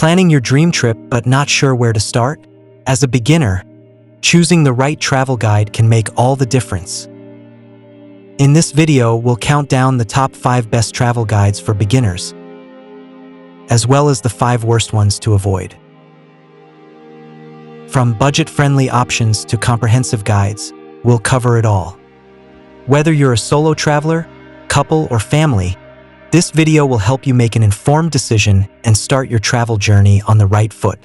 Planning your dream trip but not sure where to start? As a beginner, choosing the right travel guide can make all the difference. In this video, we'll count down the top 5 best travel guides for beginners, as well as the 5 worst ones to avoid. From budget-friendly options to comprehensive guides, we'll cover it all. Whether you're a solo traveler, couple, or family, this video will help you make an informed decision and start your travel journey on the right foot.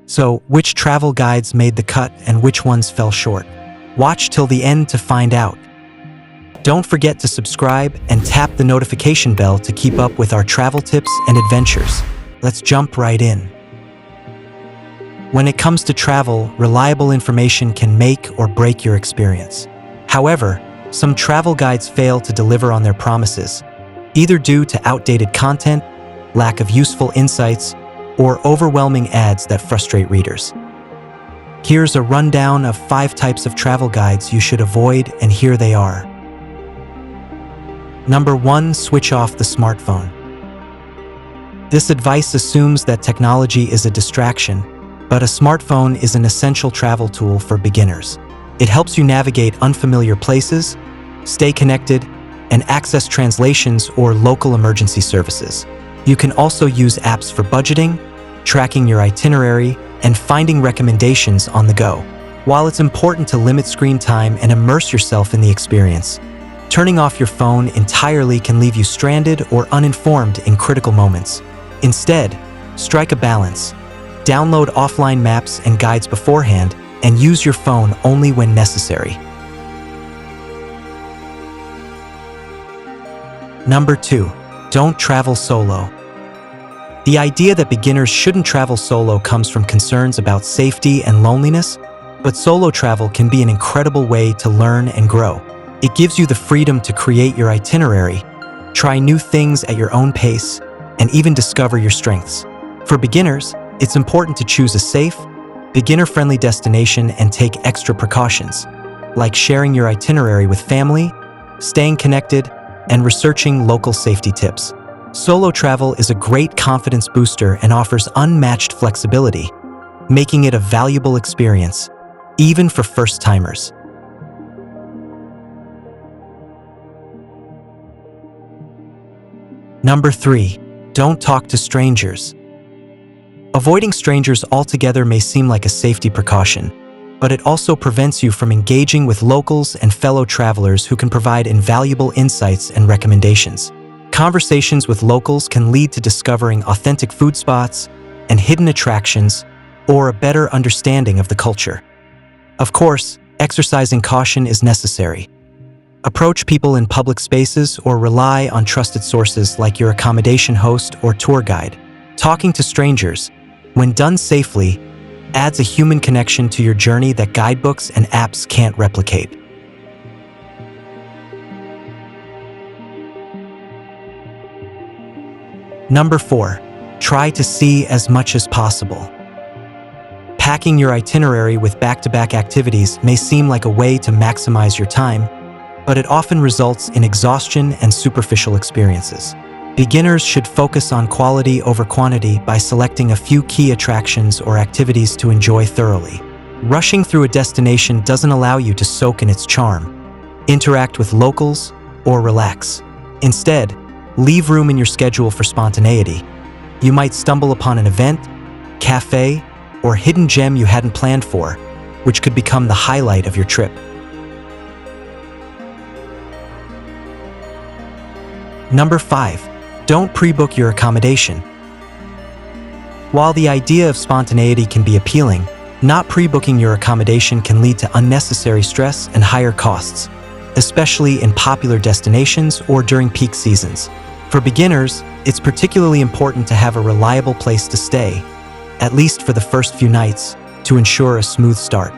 So, which travel guides made the cut and which ones fell short? Watch till the end to find out. Don't forget to subscribe and tap the notification bell to keep up with our travel tips and adventures. Let's jump right in. When it comes to travel, reliable information can make or break your experience. However, some travel guides fail to deliver on their promises, either due to outdated content, lack of useful insights, or overwhelming ads that frustrate readers. Here's a rundown of 5 types of travel guides you should avoid, and here they are. Number 1. Switch off the smartphone. This advice assumes that technology is a distraction, but a smartphone is an essential travel tool for beginners. It helps you navigate unfamiliar places, stay connected, and access translations or local emergency services. You can also use apps for budgeting, tracking your itinerary, and finding recommendations on the go. While it's important to limit screen time and immerse yourself in the experience, turning off your phone entirely can leave you stranded or uninformed in critical moments. Instead, strike a balance. Download offline maps and guides beforehand and use your phone only when necessary. Number 2. Don't travel solo. The idea that beginners shouldn't travel solo comes from concerns about safety and loneliness, but solo travel can be an incredible way to learn and grow. It gives you the freedom to create your itinerary, try new things at your own pace, and even discover your strengths. For beginners, it's important to choose a safe, beginner-friendly destination and take extra precautions, like sharing your itinerary with family, staying connected, and researching local safety tips. Solo travel is a great confidence booster and offers unmatched flexibility, making it a valuable experience, even for first-timers. Number 3. Don't talk to strangers. Avoiding strangers altogether may seem like a safety precaution, but it also prevents you from engaging with locals and fellow travelers who can provide invaluable insights and recommendations. Conversations with locals can lead to discovering authentic food spots and hidden attractions, or a better understanding of the culture. Of course, exercising caution is necessary. Approach people in public spaces or rely on trusted sources like your accommodation host or tour guide. Talking to strangers, when done safely, adds a human connection to your journey that guidebooks and apps can't replicate. Number 4. Try to see as much as possible. Packing your itinerary with back-to-back activities may seem like a way to maximize your time, but it often results in exhaustion and superficial experiences. Beginners should focus on quality over quantity by selecting a few key attractions or activities to enjoy thoroughly. Rushing through a destination doesn't allow you to soak in its charm, interact with locals, or relax. Instead, leave room in your schedule for spontaneity. You might stumble upon an event, cafe, or hidden gem you hadn't planned for, which could become the highlight of your trip. Number 5. Don't pre-book your accommodation. While the idea of spontaneity can be appealing, not pre-booking your accommodation can lead to unnecessary stress and higher costs, especially in popular destinations or during peak seasons. For beginners, it's particularly important to have a reliable place to stay, at least for the first few nights, to ensure a smooth start.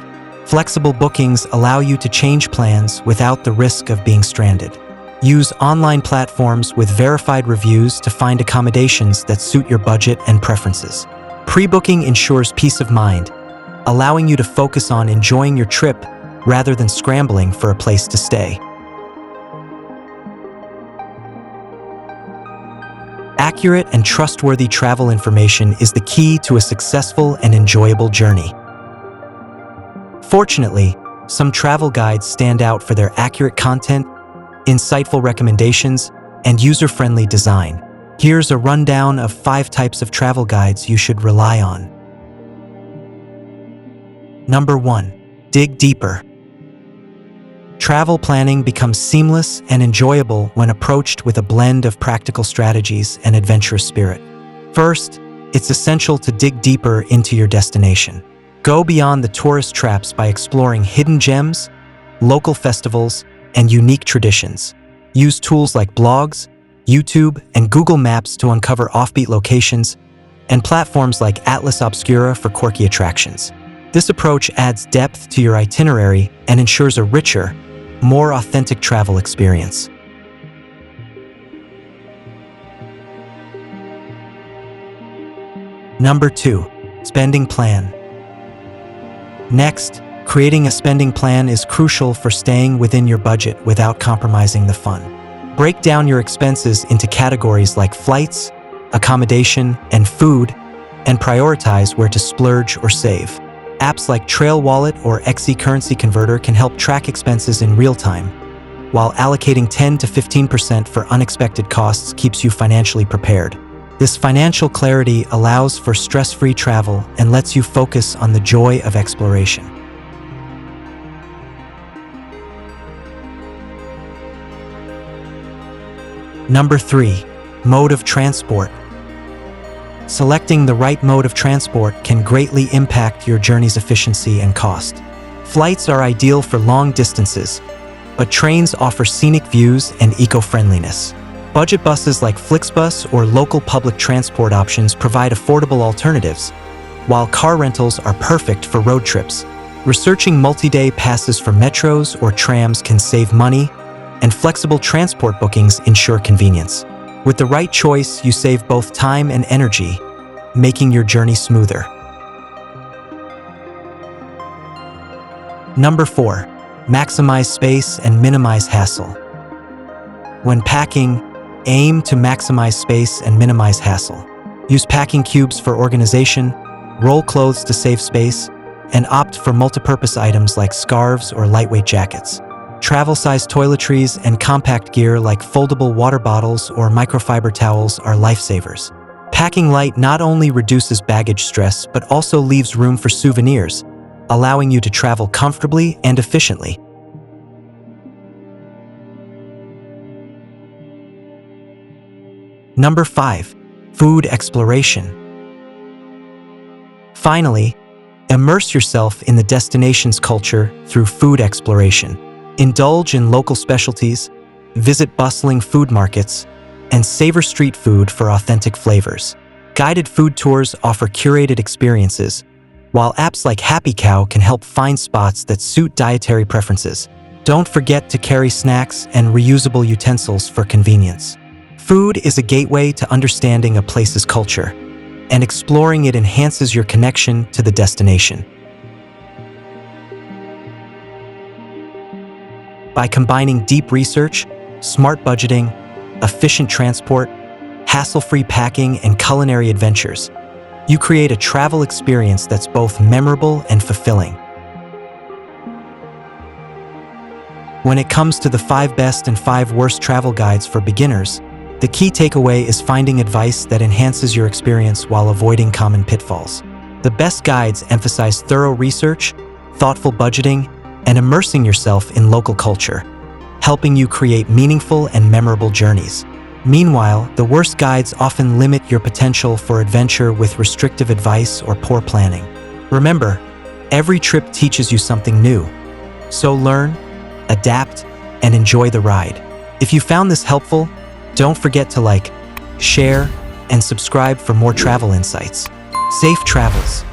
Flexible bookings allow you to change plans without the risk of being stranded. Use online platforms with verified reviews to find accommodations that suit your budget and preferences. Pre-booking ensures peace of mind, allowing you to focus on enjoying your trip rather than scrambling for a place to stay. Accurate and trustworthy travel information is the key to a successful and enjoyable journey. Fortunately, some travel guides stand out for their accurate content, insightful recommendations, and user-friendly design. Here's a rundown of 5 types of travel guides you should rely on. Number 1. Dig deeper. Travel planning becomes seamless and enjoyable when approached with a blend of practical strategies and adventurous spirit. First, it's essential to dig deeper into your destination. Go beyond the tourist traps by exploring hidden gems, local festivals, and unique traditions. Use tools like blogs, YouTube, and Google Maps to uncover offbeat locations, and platforms like Atlas Obscura for quirky attractions. This approach adds depth to your itinerary and ensures a richer, more authentic travel experience. Number 2. Spending plan. Next, creating a spending plan is crucial for staying within your budget without compromising the fun. Break down your expenses into categories like flights, accommodation, and food, and prioritize where to splurge or save. Apps like Trail Wallet or XE Currency Converter can help track expenses in real time, while allocating 10 to 15% for unexpected costs keeps you financially prepared. This financial clarity allows for stress-free travel and lets you focus on the joy of exploration. Number 3. Mode of transport. Selecting the right mode of transport can greatly impact your journey's efficiency and cost. Flights are ideal for long distances, but trains offer scenic views and eco-friendliness. Budget buses like Flixbus or local public transport options provide affordable alternatives, while car rentals are perfect for road trips. Researching multi-day passes for metros or trams can save money, and flexible transport bookings ensure convenience. With the right choice, you save both time and energy, making your journey smoother. Number 4. Maximize space and minimize hassle. When packing, aim to maximize space and minimize hassle. Use packing cubes for organization, roll clothes to save space, and opt for multipurpose items like scarves or lightweight jackets. Travel-sized toiletries and compact gear like foldable water bottles or microfiber towels are lifesavers. Packing light not only reduces baggage stress but also leaves room for souvenirs, allowing you to travel comfortably and efficiently. Number 5. Food exploration. Finally, immerse yourself in the destination's culture through food exploration. Indulge in local specialties, visit bustling food markets, and savor street food for authentic flavors. Guided food tours offer curated experiences, while apps like Happy Cow can help find spots that suit dietary preferences. Don't forget to carry snacks and reusable utensils for convenience. Food is a gateway to understanding a place's culture, and exploring it enhances your connection to the destination. By combining deep research, smart budgeting, efficient transport, hassle-free packing, and culinary adventures, you create a travel experience that's both memorable and fulfilling. When it comes to the 5 best and 5 worst travel guides for beginners, the key takeaway is finding advice that enhances your experience while avoiding common pitfalls. The best guides emphasize thorough research, thoughtful budgeting, and immersing yourself in local culture, helping you create meaningful and memorable journeys. Meanwhile, the worst guides often limit your potential for adventure with restrictive advice or poor planning. Remember, every trip teaches you something new, so learn, adapt, and enjoy the ride. If you found this helpful, don't forget to like, share, and subscribe for more travel insights. Safe travels!